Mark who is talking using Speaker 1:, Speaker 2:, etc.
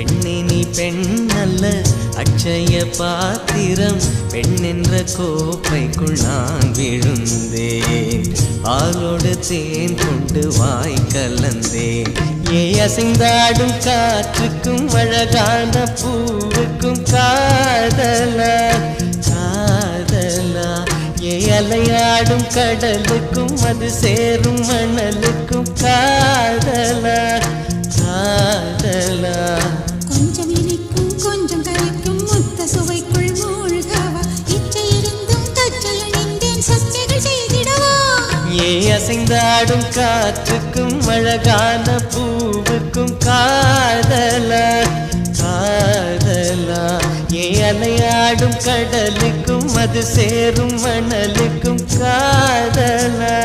Speaker 1: பெண்ணே நீ பெண்ணல்ல அட்சய பாத்திரம், பெண்ணென்ற கோப்பைக்குள் நான் விழுந்தேன், பாலோடு தேன் கொண்டு வாய் கலந்தேன். ஏ அசைந்தாடும் காற்றுக்கும் அழகான பூவுக்கும் காதலா காதலா, ஏ அலையாடும் கடலுக்கும் அது சேரும் மணலுக்கும் காதலா காதலா.
Speaker 2: கொஞ்சம் இனிக்கும் கொஞ்சம் கரைக்கும் முத்த சுவைக்குள் மூழ்கவா, இச்சை இருந்தும் கற்றல் சச்சைகள் செய்திடவா.
Speaker 1: ஏ அசைந்தாடும் காற்றுக்கும் அழகான பூவுக்கும் காதலா காதலா, ஏ அலையாடும் கடலுக்கும் அது சேரும் மணலுக்கும் காதலா.